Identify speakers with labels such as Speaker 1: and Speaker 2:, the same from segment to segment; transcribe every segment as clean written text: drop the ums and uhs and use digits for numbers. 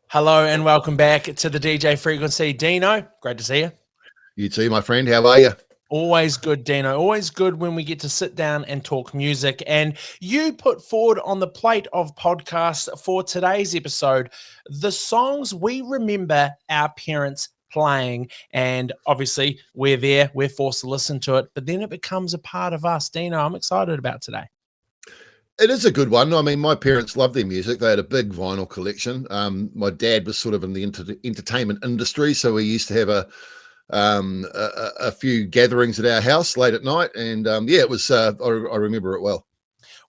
Speaker 1: Hello and welcome back to the DJ Frequency. Dino, great to see you.
Speaker 2: You too, my friend. How are you?
Speaker 1: Always good, Dino. Always good when we get to sit down and talk music. And you put forward on the plate of podcasts for today's episode the songs we remember our parents playing. And obviously, we're there, we're forced to listen to it, but then it becomes a part of us. Dino, I'm excited about today.
Speaker 2: It is a good one. I mean, my parents loved their music. They had a big vinyl collection. My dad was sort of in the entertainment industry, so we used to have a few gatherings at our house late at night, and it was. I remember it well.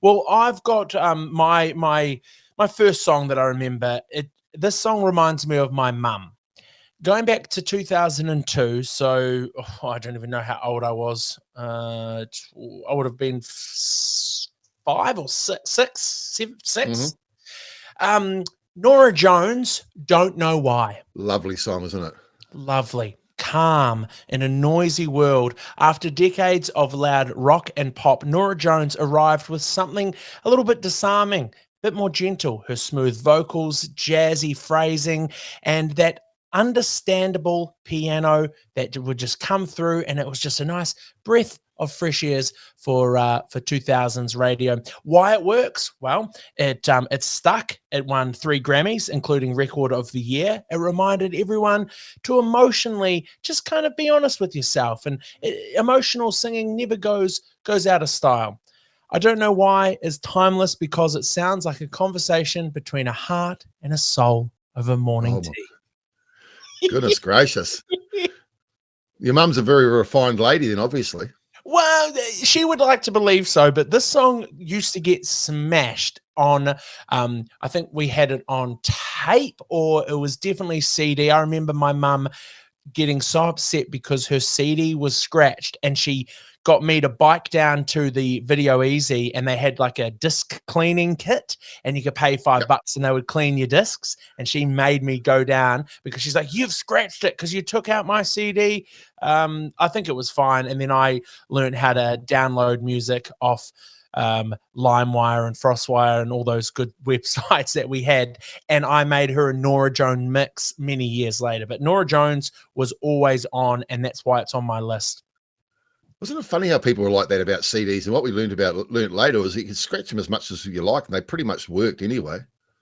Speaker 1: Well, I've got my first song that I remember. This song reminds me of my mum. Going back to 2002, so I don't even know how old I was. I would have been 5 or 6. Nora Jones, Don't Know Why.
Speaker 2: Lovely song, isn't it?
Speaker 1: Lovely. Calm in a noisy world. After decades of loud rock and pop, Nora Jones arrived with something a little bit disarming, a bit more gentle. Her smooth vocals, jazzy phrasing, and that understandable piano that would just come through, and it was just a nice breath of fresh airs for 2000s radio. Why it works? Well, it stuck. It won 3 Grammys, including Record of the Year. It reminded everyone to emotionally just kind of be honest with yourself, and emotional singing never goes out of style. I Don't Know Why is timeless because it sounds like a conversation between a heart and a soul over morning tea.
Speaker 2: Goodness gracious. Your mum's a very refined lady then, obviously.
Speaker 1: Well, she would like to believe so, but this song used to get smashed on, I think we had it on tape, or it was definitely CD. I remember my mum getting so upset because her CD was scratched, and she got me to bike down to the Video Easy, and they had like a disc cleaning kit, and you could pay $5 and they would clean your discs. And she made me go down because she's like, "You've scratched it because you took out my CD." I think it was fine. And then I learned how to download music off LimeWire and FrostWire and all those good websites that we had, and I made her a Nora Jones mix many years later. But Nora Jones was always on, and that's why it's on my list.
Speaker 2: Wasn't it funny how people were like that about CDs? And what we learned later was you could scratch them as much as you like, and they pretty much worked anyway.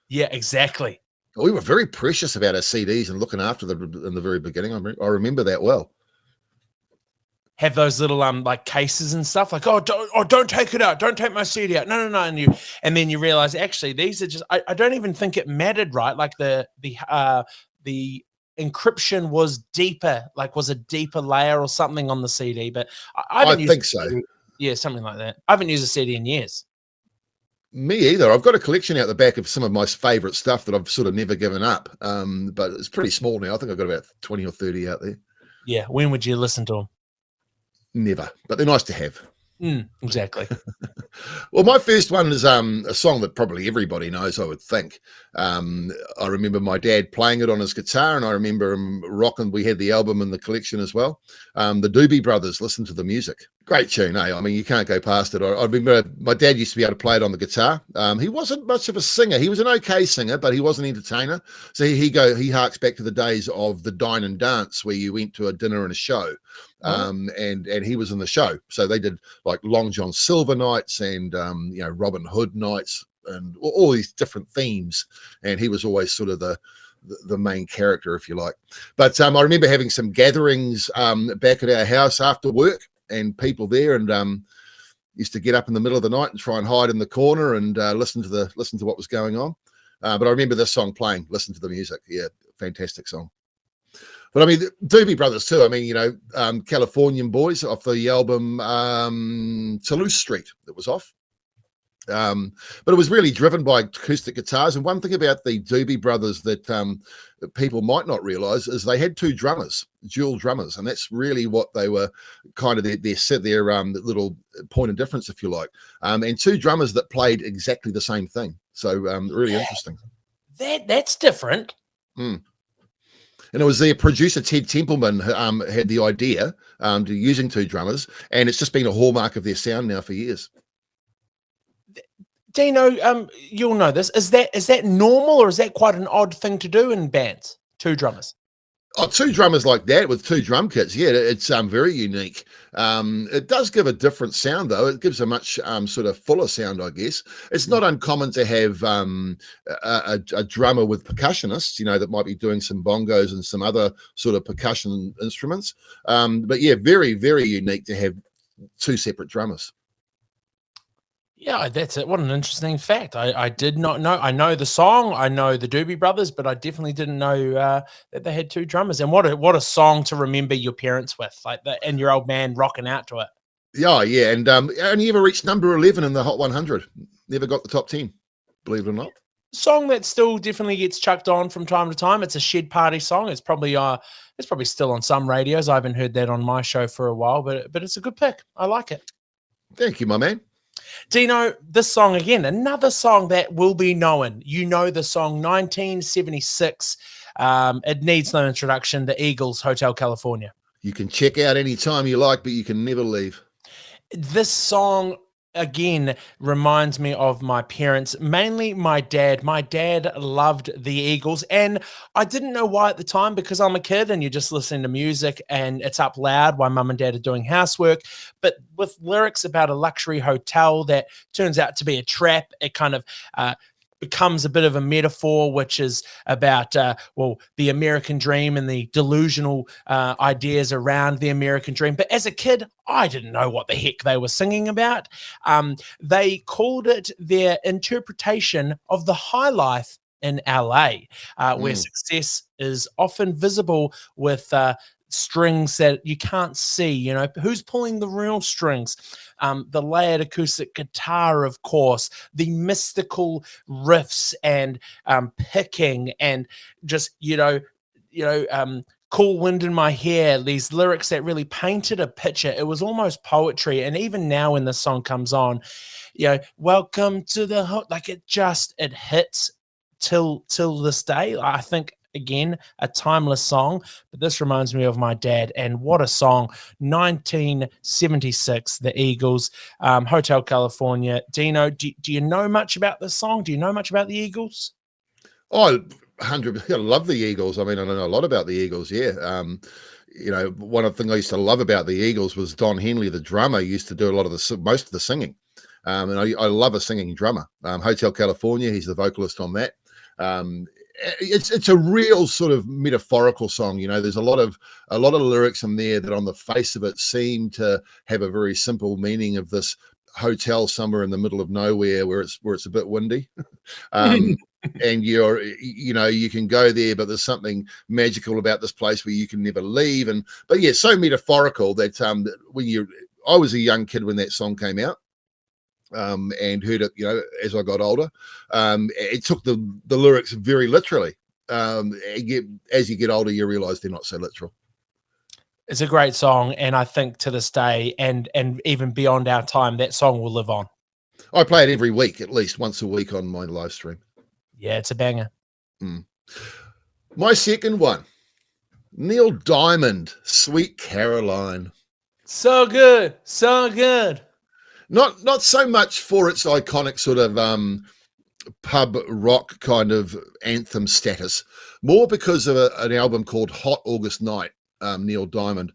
Speaker 1: Yeah, exactly.
Speaker 2: We were very precious about our CDs and looking after them in the very beginning. I remember that well.
Speaker 1: Have those little like cases and stuff, like, don't take it out, don't take my CD out, no, and then you realize actually these are just I don't even think it mattered, right? Like the encryption was deeper, like was a deeper layer or something on the CD. But I
Speaker 2: think so.
Speaker 1: Yeah, something like that. I haven't used a CD in years.
Speaker 2: Me either. I've got a collection out the back of some of my favorite stuff that I've sort of never given up. But it's pretty small now. I think I've got about 20 or 30 out there.
Speaker 1: Yeah. When would you listen to them?
Speaker 2: Never, but they're nice to have.
Speaker 1: Exactly.
Speaker 2: Well, my first one is a song that probably everybody knows, I would think. I remember my dad playing it on his guitar, and I remember him rocking. We had the album in the collection as well. The Doobie Brothers, Listen to the Music. Great tune, eh? I mean, you can't go past it. I remember my dad used to be able to play it on the guitar. He wasn't much of a singer. He was an okay singer, but he was an entertainer. So he harks back to the days of the dine and dance where you went to a dinner and a show. And he was in the show. So they did like Long John Silver nights and Robin Hood nights and all these different themes. And he was always sort of the main character, if you like. But I remember having some gatherings back at our house after work, and people there, and used to get up in the middle of the night and try and hide in the corner and listen to what was going on. But I remember this song playing, Listen to the Music. Yeah, fantastic song. But I mean, Doobie Brothers too. I mean, Californian Boys off the album Toulouse Street that was off. But it was really driven by acoustic guitars. And one thing about the Doobie Brothers that people might not realize is they had 2 drummers, dual drummers. And that's really what they were kind of their little point of difference, if you like. And 2 drummers that played exactly the same thing. So really interesting.
Speaker 1: That's different.
Speaker 2: And it was their producer, Ted Templeman, had the idea to using 2 drummers. And it's just been a hallmark of their sound now for years.
Speaker 1: Dino, you'll know this. Is that normal, or is that quite an odd thing to do in bands? Two drummers.
Speaker 2: Oh, two drummers like that with two drum kits, yeah, it's very unique. It does give a different sound, though. It gives a much sort of fuller sound, I guess. It's not uncommon to have a drummer with percussionists, that might be doing some bongos and some other sort of percussion instruments. But yeah, very, very unique to have two separate drummers.
Speaker 1: Yeah, that's it. What an interesting fact. I did not know. I know the song. I know the Doobie Brothers, but I definitely didn't know that they had two drummers. And what a song to remember your parents with, like that, and your old man rocking out to it.
Speaker 2: Yeah, and only ever reached number 11 in the Hot 100. Never got the top 10, believe it or not.
Speaker 1: Song that still definitely gets chucked on from time to time. It's a shed party song. It's probably still on some radios. I haven't heard that on my show for a while, but it's a good pick. I like it.
Speaker 2: Thank you, my man.
Speaker 1: Dino, this song again, another song that will be known. You know the song 1976. It needs no introduction. The Eagles, Hotel California.
Speaker 2: You can check out any time you like, but you can never leave.
Speaker 1: This song again reminds me of my parents, mainly my dad. My dad loved the Eagles, and I didn't know why at the time, because I'm a kid and you're just listening to music and it's up loud while mum and dad are doing housework. But with lyrics about a luxury hotel that turns out to be a trap, it kind of becomes a bit of a metaphor, which is about the American dream and the delusional ideas around the American dream. But as a kid, I didn't know what the heck they were singing about. They called it their interpretation of the high life in LA, where success is often visible with strings that you can't see. Who's pulling the real strings? The layered acoustic guitar, of course, the mystical riffs and picking, and just cool wind in my hair. These lyrics that really painted a picture. It was almost poetry. And even now, when the song comes on, welcome to the like it hits till this day. I think, again, a timeless song, but this reminds me of my dad. And what a song. 1976, the Eagles, Hotel California. Dino, do you know much about this song? Do you know much about the Eagles?
Speaker 2: Oh, 100%. I love the Eagles. I mean, I know a lot about the Eagles. Yeah. One of the things I used to love about the Eagles was Don Henley, the drummer, used to do a lot of most of the singing. And I love a singing drummer. Hotel California, he's the vocalist on that. It's a real sort of metaphorical song. There's a lot of lyrics in there that on the face of it seem to have a very simple meaning of this hotel somewhere in the middle of nowhere where it's a bit windy. And you can go there, but there's something magical about this place where you can never leave. But yeah, so metaphorical that I was a young kid when that song came out. And heard it, as I got older. It took the lyrics very literally. As you get older, you realize they're not so literal.
Speaker 1: It's a great song, and I think to this day, and even beyond our time, that song will live on.
Speaker 2: I play it every week, at least once a week on my live stream.
Speaker 1: Yeah, it's a banger.
Speaker 2: My second one, Neil Diamond, Sweet Caroline.
Speaker 1: So good, so good.
Speaker 2: Not so much for its iconic sort of pub rock kind of anthem status, more because of an album called Hot August Night. Neil Diamond.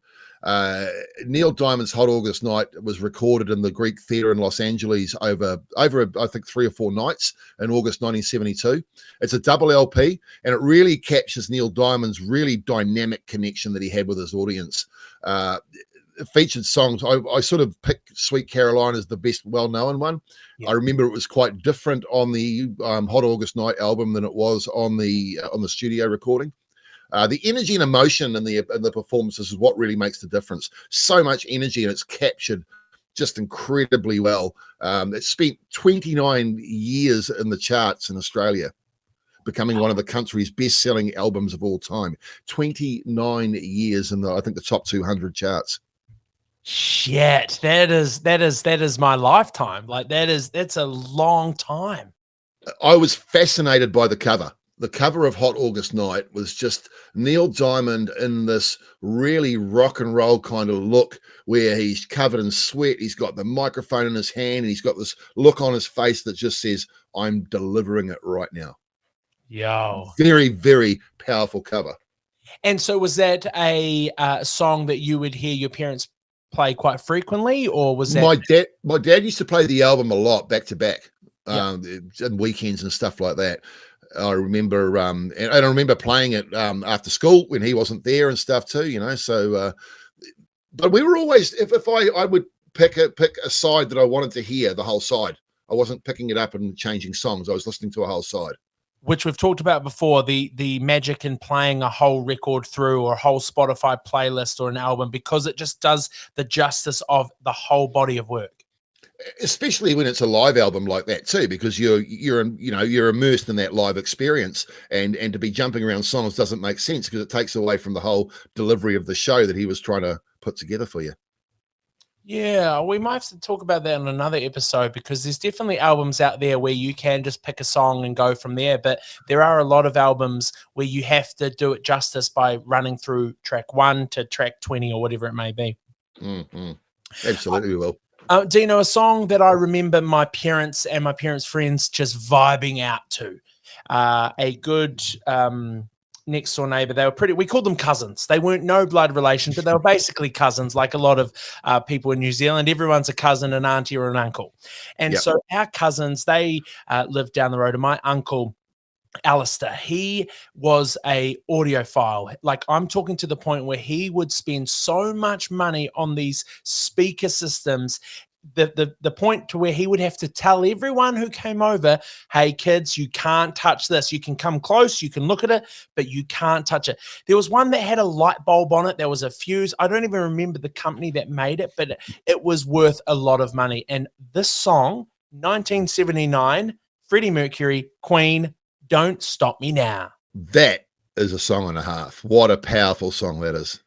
Speaker 2: Neil Diamond's Hot August Night was recorded in the Greek Theatre in Los Angeles over I think 3 or 4 nights in August 1972. It's a double LP, and it really captures Neil Diamond's really dynamic connection that he had with his audience. Featured songs, I sort of picked Sweet Caroline as the best well-known one. Yeah. I remember it was quite different on the Hot August Night album than it was on the studio recording. The energy and emotion in the performances is what really makes the difference. So much energy, and it's captured just incredibly well. It spent 29 years in the charts in Australia, becoming one of the country's best-selling albums of all time. 29 years in I think the top 200 charts.
Speaker 1: Shit, that is my lifetime. Like that's a long time.
Speaker 2: I was fascinated by the cover. the cover of Hot August Night was just Neil Diamond in this really rock and roll kind of look where he's covered in sweat. He's got the microphone in his hand and he's got this look on his face that just says, I'm delivering it right now.
Speaker 1: Yo.
Speaker 2: Very, very powerful cover.
Speaker 1: And so was that a song that you would hear your parents play quite frequently, or was that?
Speaker 2: My dad used to play the album a lot back to back,
Speaker 1: Yeah.
Speaker 2: and weekends and stuff like that. I remember, and I remember playing it after school when he wasn't there and stuff too. You know, so but we were always, if I would pick a side that I wanted to hear, the whole side. I wasn't picking it up and changing songs. I was listening to a whole side.
Speaker 1: Which we've talked about before, the magic in playing a whole record through or a whole Spotify playlist or an album, because it just does the justice of the whole body of work.
Speaker 2: Especially when it's a live album like that too, because you're immersed in that live experience, and to be jumping around songs doesn't make sense because it takes away from the whole delivery of the show that he was trying to put together for you.
Speaker 1: Yeah, we might have to talk about that on another episode, because there's definitely albums out there where you can just pick a song and go from there. But there are a lot of albums where you have to do it justice by running through track 1 to track 20 or whatever it may be.
Speaker 2: Mm-hmm. Absolutely, we will.
Speaker 1: Dino, a song that I remember my parents and my parents' friends just vibing out to. A good next door neighbor. They were we called them cousins. They weren't no blood relation, but they were basically cousins, like a lot of people in New Zealand. Everyone's a cousin, an auntie, or an uncle. And
Speaker 2: Yep.
Speaker 1: so our cousins, they lived down the road, and my uncle, Alistair, he was a audiophile. Like, I'm talking to the point where he would spend so much money on these speaker systems, the point to where he would have to tell everyone who came over, hey kids, you can't touch this. You can come close, you can look at it, but you can't touch it. There was one that had a light bulb on it. There was a fuse. I don't even remember the company that made it, but it was worth a lot of money. And this song, 1979, Freddie Mercury, Queen, Don't Stop Me Now.
Speaker 2: That is a song and a half. What a powerful song that is.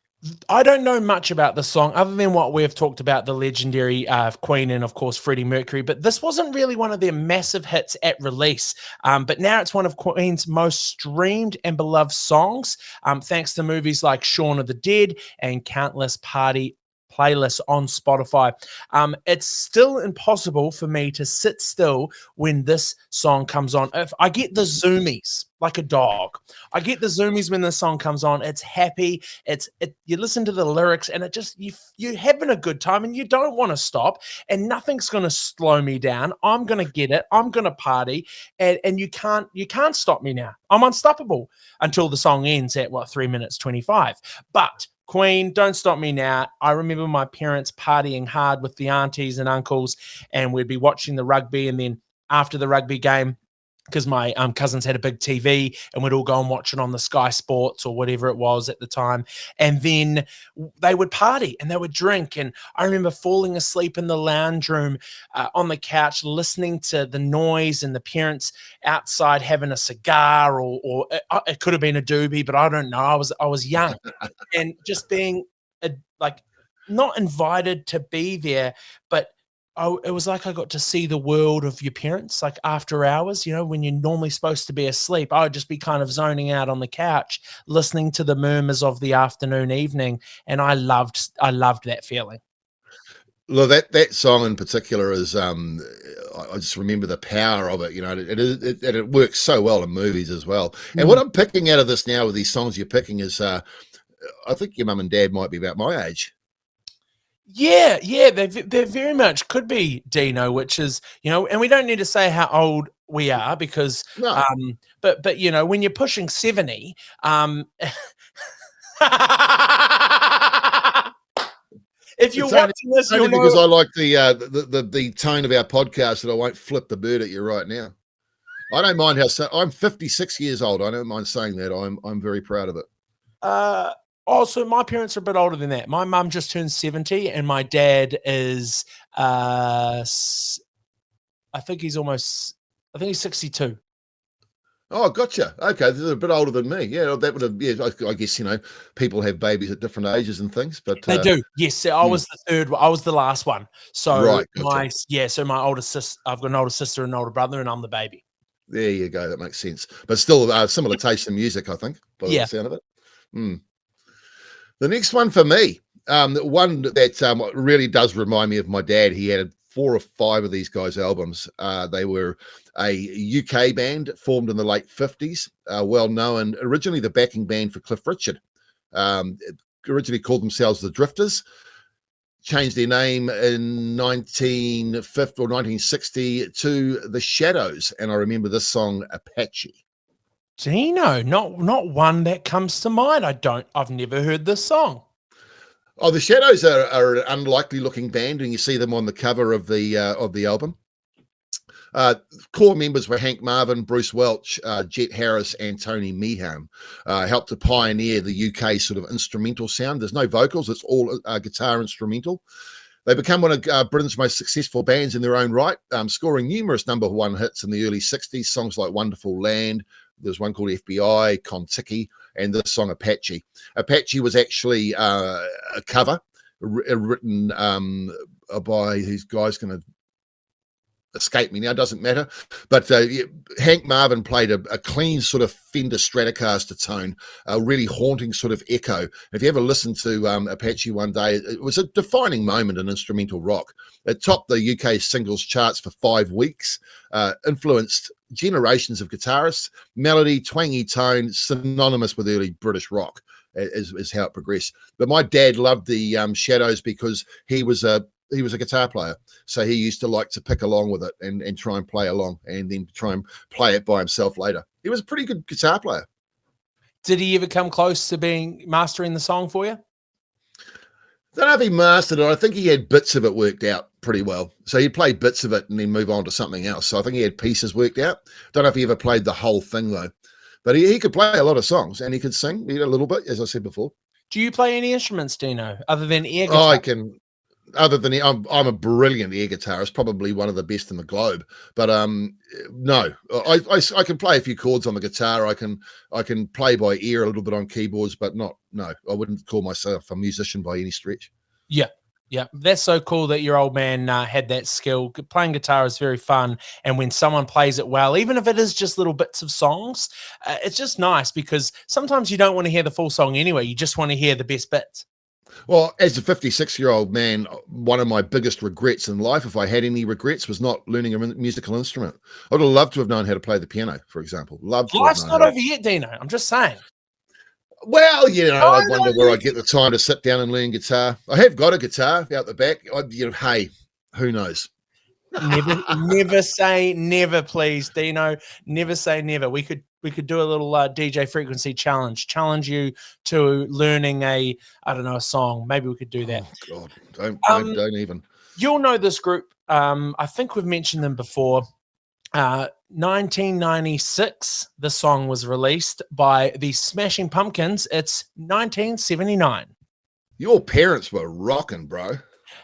Speaker 1: I don't know much about the song other than what we've talked about, the legendary Queen and, of course, Freddie Mercury. But this wasn't really one of their massive hits at release. But now it's one of Queen's most streamed and beloved songs, thanks to movies like Shaun of the Dead and countless party playlists on Spotify. It's still impossible for me to sit still when this song comes on. If I get the zoomies like a dog, I get the zoomies when the song comes on. It's happy. You listen to the lyrics and it just, you're having a good time and you don't want to stop, and nothing's going to slow me down. I'm going to get it. I'm going to party, and you can't stop me now. I'm unstoppable until the song ends at 3 minutes 25. But Queen, Don't Stop Me Now. I remember my parents partying hard with the aunties and uncles, and we'd be watching the rugby, and then after the rugby game, because my cousins had a big TV, and we'd all go and watch it on the Sky Sports or whatever it was at the time. And then they would party and they would drink. And I remember falling asleep in the lounge room on the couch, listening to the noise and the parents outside having a cigar, or it could have been a doobie, but I don't know. I was young and just being not invited to be there, but it was like I got to see the world of your parents, like after hours, when you're normally supposed to be asleep. I would just be kind of zoning out on the couch, listening to the murmurs of the afternoon, evening. And I loved that feeling.
Speaker 2: Well, that song in particular is, I just remember the power of it. It works so well in movies as well. And what I'm picking out of this now with these songs you're picking is, I think your mum and dad might be about my age.
Speaker 1: Yeah, they very much could be, Dino, which is, and we don't need to say how old we are, because,
Speaker 2: No.
Speaker 1: but when you're pushing 70, if you're watching this,
Speaker 2: only because I like the tone of our podcast that I won't flip the bird at you right now. I don't mind I'm 56 years old. I don't mind saying that. I'm very proud of it.
Speaker 1: So my parents are a bit older than that. My mum just turned 70, and my dad is, I think he's 62.
Speaker 2: Oh, gotcha. Okay, they're a bit older than me. Yeah, that would have. Yeah, I guess people have babies at different ages and things, but
Speaker 1: they do. Yes, I was the third. I was the last one. So
Speaker 2: right, gotcha.
Speaker 1: so my older sister. I've got an older sister and an older brother, and I'm the baby.
Speaker 2: There you go. That makes sense. But still, similar taste in music, I think, by the
Speaker 1: Yeah.
Speaker 2: sound of it. Mm. The next one for me, one that really does remind me of my dad. He had 4 or 5 of these guys' albums. They were a UK band formed in the late 50s, well known, originally the backing band for Cliff Richard. Originally called themselves the Drifters, changed their name in 1950 or 1960 to the Shadows. And I remember this song, Apache.
Speaker 1: Dino, not one that comes to mind. I've never heard this song.
Speaker 2: Oh, the Shadows are an unlikely looking band, and you see them on the cover of the album. Core members were Hank Marvin, Bruce Welch, Jet Harris, and Tony Meehan. Helped to pioneer the UK sort of instrumental sound. There's no vocals; it's all guitar instrumental. They become one of Britain's most successful bands in their own right, scoring numerous #1 hits in the early 60s, songs like Wonderful Land. There's one called FBI, Kon-Tiki, and this song Apache. Apache was actually a cover written by these guys going to escape me now, doesn't matter. But Hank Marvin played a clean sort of Fender Stratocaster tone, a really haunting sort of echo. If you ever listen to Apache one day, it was a defining moment in instrumental rock. It topped the UK singles charts for 5 weeks, influenced generations of guitarists. Melody, twangy tone, synonymous with early British rock is how it progressed. But my dad loved the Shadows because he was a guitar player, so he used to like to pick along with it and try and play along, and then try and play it by himself later. He was a pretty good guitar player.
Speaker 1: Did he ever come close to mastering the song for you?
Speaker 2: I don't know if he mastered it. I think he had bits of it worked out pretty well. So he'd play bits of it and then move on to something else. So I think he had pieces worked out. Don't know if he ever played the whole thing though. But he could play a lot of songs, and he could sing a little bit, as I said before.
Speaker 1: Do you play any instruments, Dino, other than air
Speaker 2: guitar?
Speaker 1: I
Speaker 2: can. Other than I'm a brilliant air guitarist, probably one of the best in the globe. But no, I can play a few chords on the guitar. I can play by ear a little bit on keyboards, but no, I wouldn't call myself a musician by any stretch.
Speaker 1: Yeah, that's so cool that your old man had that skill. Playing guitar is very fun, and when someone plays it well, even if it is just little bits of songs, it's just nice because sometimes you don't want to hear the full song anyway. You just want to hear the best bits.
Speaker 2: Well, as a 56-year-old man, one of my biggest regrets in life, if I had any regrets, was not learning a musical instrument. I would have loved to have known how to play the piano, for example.
Speaker 1: Life's not over yet, Dino. I'm just saying.
Speaker 2: Well, I wonder where I get the time to sit down and learn guitar. I have got a guitar out the back. Hey, who knows?
Speaker 1: Never say never, please, Dino. Never say never. We could do a little DJ frequency challenge you to learning a song. Maybe we could do that.
Speaker 2: Oh God, don't even.
Speaker 1: You'll know this group. I think we've mentioned them before. 1996, the song was released by the Smashing Pumpkins. It's 1979.
Speaker 2: Your parents were rocking, bro.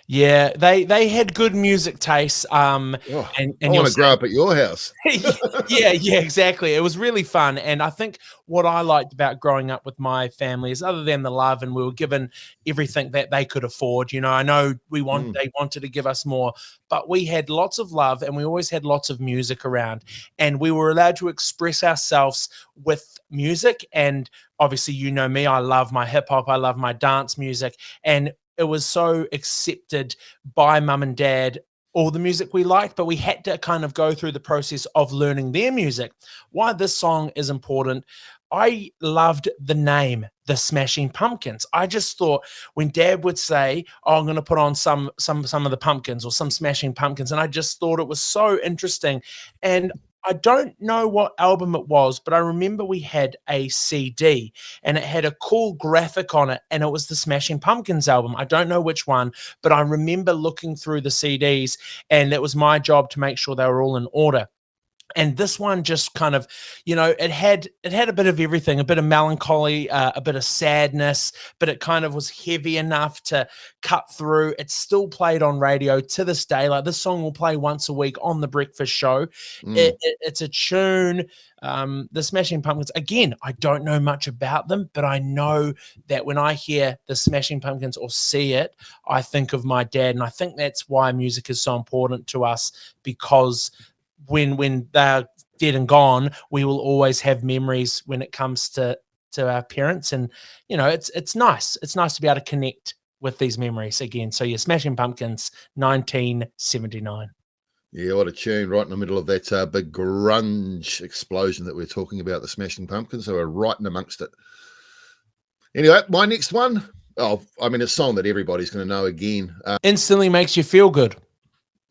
Speaker 1: Yeah, they had good music taste. And
Speaker 2: I want to grow up at your house.
Speaker 1: yeah, exactly. It was really fun. And I think what I liked about growing up with my family is, other than the love, and we were given everything that they could afford. I know they wanted to give us more, but we had lots of love, and we always had lots of music around, and we were allowed to express ourselves with music. And obviously, me, I love my hip hop, I love my dance music, and it was so accepted by mum and dad, all the music we liked, but we had to kind of go through the process of learning their music. Why this song is important, I loved the name, the Smashing Pumpkins. I just thought when Dad would say, "Oh, I'm going to put on some of the Pumpkins or some Smashing Pumpkins," and I just thought it was so interesting. And I don't know what album it was, but I remember we had a CD and it had a cool graphic on it, and it was the Smashing Pumpkins album. I don't know which one, but I remember looking through the CDs, and it was my job to make sure they were all in order. And this one just kind of, it had a bit of everything, a bit of melancholy, a bit of sadness, but it kind of was heavy enough to cut through. It's still played on radio to this day. Like, this song will play once a week on the breakfast show. It's a tune. The Smashing Pumpkins, again, I don't know much about them, but I know that when I hear the Smashing Pumpkins or see it, I think of my dad. And I think that's why music is so important to us, because when they're dead and gone, we will always have memories when it comes to our parents. And it's nice. It's nice to be able to connect with these memories again. So Smashing Pumpkins, 1979.
Speaker 2: Yeah, what a tune, right in the middle of that big grunge explosion that we're talking about, the Smashing Pumpkins. So we're right in amongst it. Anyway, my next one, it's a song that everybody's going to know again.
Speaker 1: Instantly makes you feel good.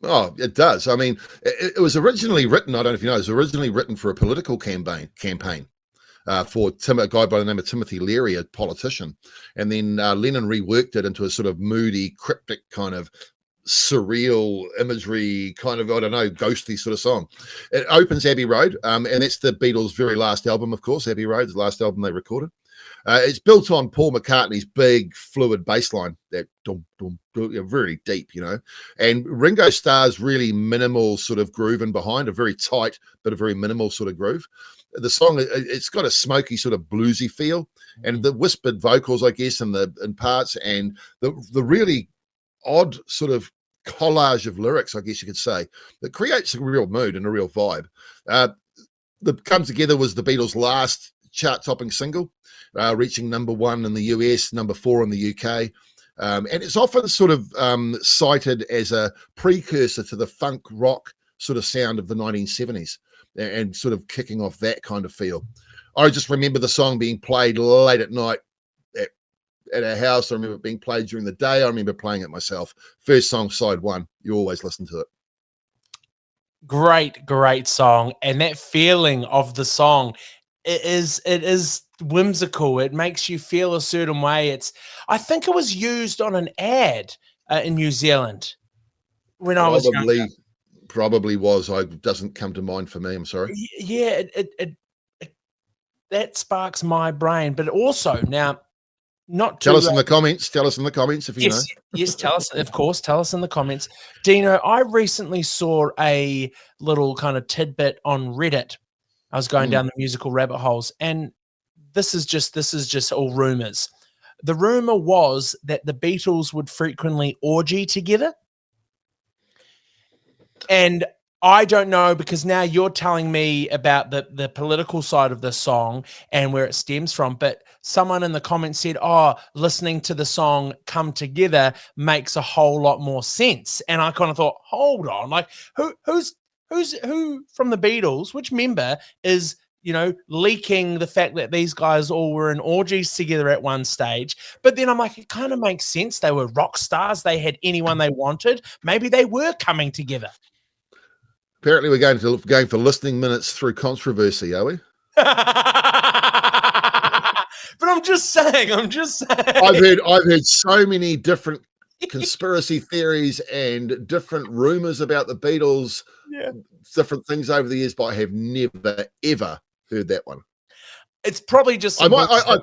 Speaker 2: Oh, it does. I mean, it was originally written, I don't know if you know, it was originally written for a political campaign for a guy by the name of Timothy Leary, a politician. And then Lennon reworked it into a sort of moody, cryptic kind of surreal imagery, kind of, I don't know, ghostly sort of song. It opens Abbey Road, and that's the Beatles' very last album, of course. Abbey Road is the last album they recorded. It's built on Paul McCartney's big fluid bass line, that dum, dum, dum, very deep, and Ringo Starr's really minimal sort of grooving behind, a very tight but a very minimal sort of groove. The song, it's got a smoky sort of bluesy feel, and the whispered vocals, I guess, in parts, and the really odd sort of collage of lyrics, I guess you could say, that creates a real mood and a real vibe. That Come Together was the Beatles' last chart-topping single, reaching number 1 in the US, number 4 in the UK. And it's often sort of cited as a precursor to the funk rock sort of sound of the 1970s and sort of kicking off that kind of feel. I just remember the song being played late at night at our house. I remember it being played during the day. I remember playing it myself. First song, side 1. You always listen to it.
Speaker 1: Great song. And that feeling of the song, it is whimsical. It makes you feel a certain way. I think it was used on an ad in New Zealand when I was younger.
Speaker 2: Probably was. It doesn't come to mind for me. I'm sorry.
Speaker 1: Yeah, that sparks my brain. But also now,
Speaker 2: tell us in the comments. Tell us in the comments if you know.
Speaker 1: Yes, tell us. Of course, tell us in the comments. Dino, I recently saw a little kind of tidbit on Reddit. I was going down the musical rabbit holes, and this is just all rumors. The rumor was that the Beatles would frequently orgy together. And I don't know, because now you're telling me about the political side of the song and where it stems from, but someone in the comments said, listening to the song Come Together makes a whole lot more sense. And I kind of thought, hold on, like who from the Beatles, which member is, leaking the fact that these guys all were in orgies together at one stage? But then I'm like, it kind of makes sense. They were rock stars. They had anyone they wanted. Maybe they were coming together.
Speaker 2: Apparently, we're going for listening minutes through controversy, are we?
Speaker 1: But I'm just saying.
Speaker 2: I've heard so many different conspiracy theories and different rumors about the Beatles, different things over the years, but I have never ever heard that one.
Speaker 1: It's probably just
Speaker 2: I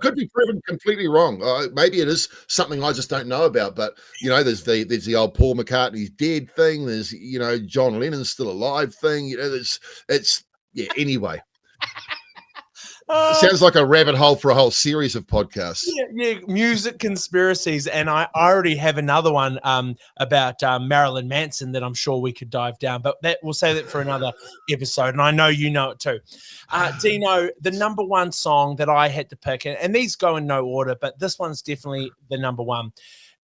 Speaker 2: could be proven completely wrong. Maybe it is something I just don't know about. But there's the old Paul McCartney's dead thing. There's John Lennon's still alive thing. Anyway. It sounds like a rabbit hole for a whole series of podcasts.
Speaker 1: Yeah, music conspiracies. And I already have another one about Marilyn Manson that I'm sure we could dive down, but we'll say that for another episode. And I know you know it too. Dino, the number 1 song that I had to pick, and these go in no order, but this one's definitely the number 1.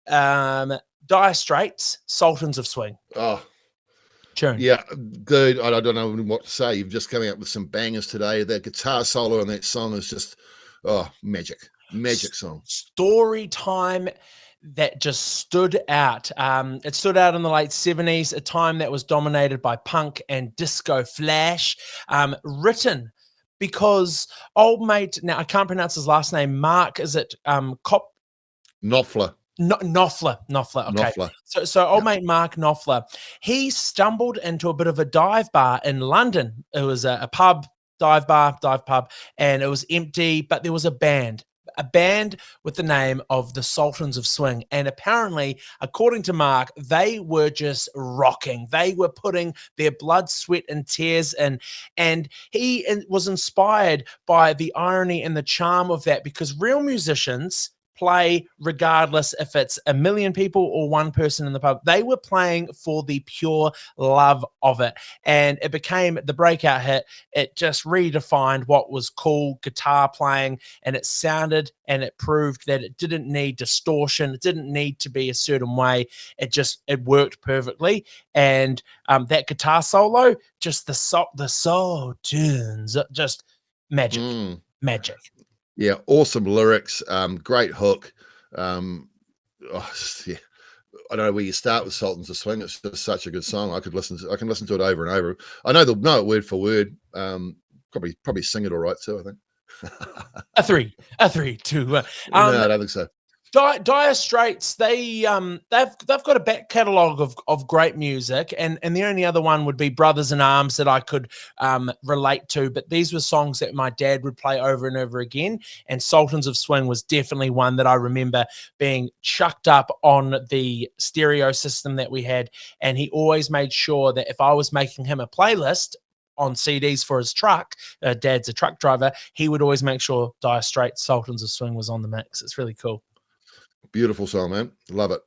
Speaker 1: Dire Straits, Sultans of Swing.
Speaker 2: Oh,
Speaker 1: tune.
Speaker 2: Yeah, dude, I don't know what to say. You've just coming up with some bangers today. The guitar solo on that song is just, magic song.
Speaker 1: Story time that just stood out. It stood out in the late 70s, a time that was dominated by punk and disco flash, written because old mate, now I can't pronounce his last name, Mark, is it
Speaker 2: Knopfler.
Speaker 1: Knopfler. Okay.
Speaker 2: Knopfler.
Speaker 1: So old mate Mark Knopfler, he stumbled into a bit of a dive bar in London. It was a pub, dive pub, and it was empty, but there was a band with the name of the Sultans of Swing. And apparently, according to Mark, they were just rocking. They were putting their blood, sweat, and tears in. And he was inspired by the irony and the charm of that, because real musicians play regardless if it's a million people or one person in the pub. They were playing for the pure love of it. And it became the breakout hit. It just redefined what was cool guitar playing, and it sounded and it proved that it didn't need distortion. It didn't need to be a certain way. It worked perfectly. And that guitar solo, just the soul tunes, just magic, magic.
Speaker 2: Yeah, awesome lyrics, great hook. Yeah. I don't know where you start with Sultans of Swing. It's just such a good song. I can listen to it over and over. I know it word for word. Probably sing it all right too, I think.
Speaker 1: A three, two.
Speaker 2: No, I don't think so.
Speaker 1: Dire Straits, they've got a back catalogue of great music, and the only other one would be Brothers in Arms that I could relate to. But these were songs that my dad would play over and over again, and Sultans of Swing was definitely one that I remember being chucked up on the stereo system that we had, and he always made sure that if I was making him a playlist on CDs for his truck, Dad's a truck driver, he would always make sure Dire Straits, Sultans of Swing was on the mix. It's really cool.
Speaker 2: Beautiful song, man. Love it.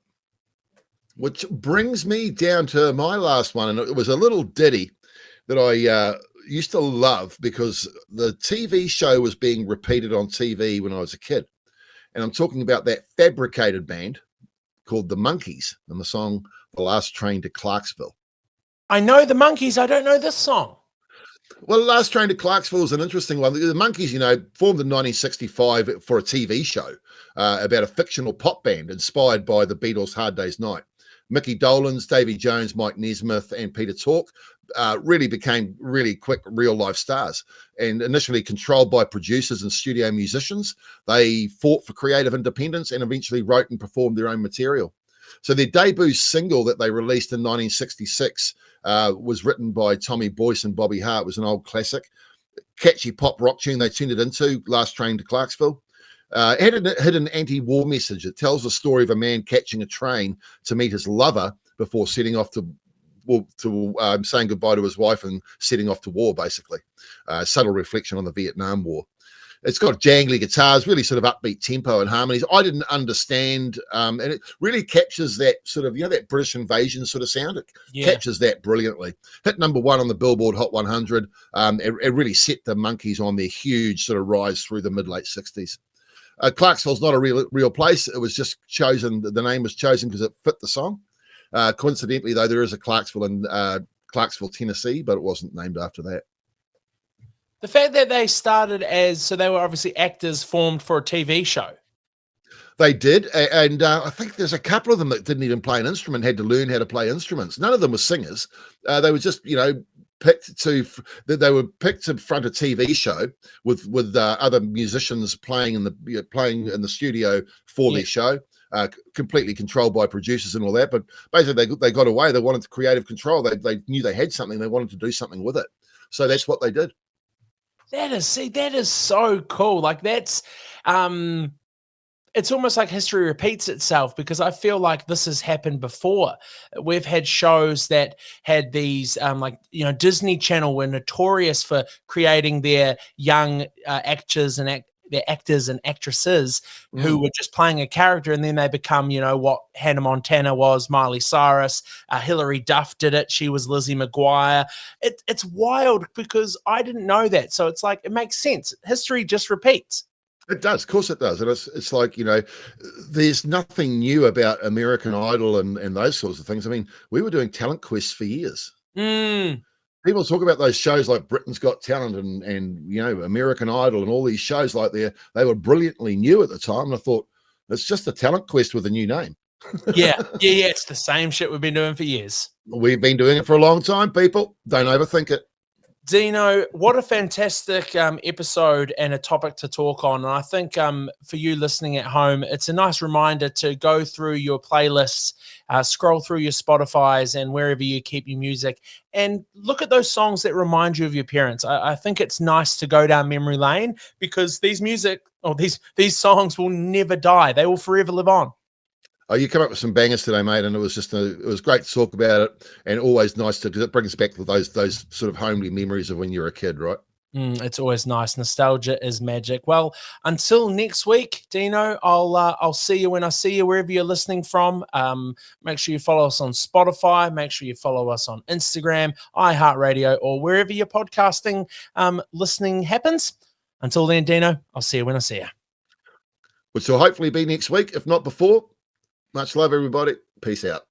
Speaker 2: Which brings me down to my last one, and it was a little ditty that I used to love because the TV show was being repeated on TV when I was a kid. And I'm talking about that fabricated band called the Monkees and the song The Last Train to Clarksville.
Speaker 1: I know the Monkees. I don't know this song.
Speaker 2: Well, Last Train to Clarksville is an interesting one. The Monkees, formed in 1965 for a TV show about a fictional pop band inspired by the Beatles' Hard Day's Night. Mickey Dolenz, Davy Jones, Mike Nesmith, and Peter Tork really became really quick real-life stars. And initially controlled by producers and studio musicians, they fought for creative independence and eventually wrote and performed their own material. So their debut single that they released in 1966 was written by Tommy Boyce and Bobby Hart. It was an old classic, catchy pop rock tune they turned it into, Last Train to Clarksville. It had a hidden anti-war message. It tells the story of a man catching a train to meet his lover before setting off to saying goodbye to his wife and setting off to war, basically. Subtle reflection on the Vietnam War. It's got jangly guitars, really sort of upbeat tempo and harmonies. I didn't understand, and it really captures that sort of, that British invasion sort of sound. It captures that brilliantly. Hit number one on the Billboard Hot 100. It really set the Monkees on their huge sort of rise through the mid-late 60s. Clarksville's not a real place. It was just chosen. The name was chosen because it fit the song. Coincidentally, though, there is a Clarksville in Clarksville, Tennessee, but it wasn't named after that.
Speaker 1: The fact that they started so they were obviously actors formed for a TV show.
Speaker 2: They did, and I think there's a couple of them that didn't even play an instrument, had to learn how to play instruments. None of them were singers. They were just, picked to front a TV show with other musicians playing in the studio for their show. Completely controlled by producers and all that, but basically they got away. They wanted creative control. They knew they had something. They wanted to do something with it, so that's what they did.
Speaker 1: That is so cool. Like that's it's almost like history repeats itself, because I feel like this has happened before. We've had shows that had these Disney Channel were notorious for creating their young actors and actresses who were just playing a character, and then they become, what Hannah Montana was, Miley Cyrus, Hilary Duff did it. She was Lizzie McGuire. It's wild because I didn't know that. So it's like, it makes sense. History just repeats.
Speaker 2: It does, of course it does. And it's like, there's nothing new about American Idol and those sorts of things. I mean, we were doing talent quests for years. People talk about those shows like Britain's Got Talent and American Idol and all these shows like they were brilliantly new at the time. And I thought, it's just a talent quest with a new name.
Speaker 1: Yeah. It's the same shit we've been doing for years.
Speaker 2: We've been doing it for a long time, people. Don't overthink it.
Speaker 1: Dino, what a fantastic episode and a topic to talk on. And I think for you listening at home, it's a nice reminder to go through your playlists, scroll through your Spotifys and wherever you keep your music, and look at those songs that remind you of your parents. I think it's nice to go down memory lane, because these songs will never die. They will forever live on.
Speaker 2: Oh, you come up with some bangers today, mate, and it was great to talk about it, and always nice because it brings back those sort of homely memories of when you were a kid, right?
Speaker 1: It's always nice. Nostalgia is magic. Well, until next week, Dino, I'll see you when I see you wherever you're listening from. Make sure you follow us on Spotify. Make sure you follow us on Instagram, iHeartRadio, or wherever your podcasting listening happens. Until then, Dino, I'll see you when I see you.
Speaker 2: Which will hopefully be next week, if not before. Much love, everybody. Peace out.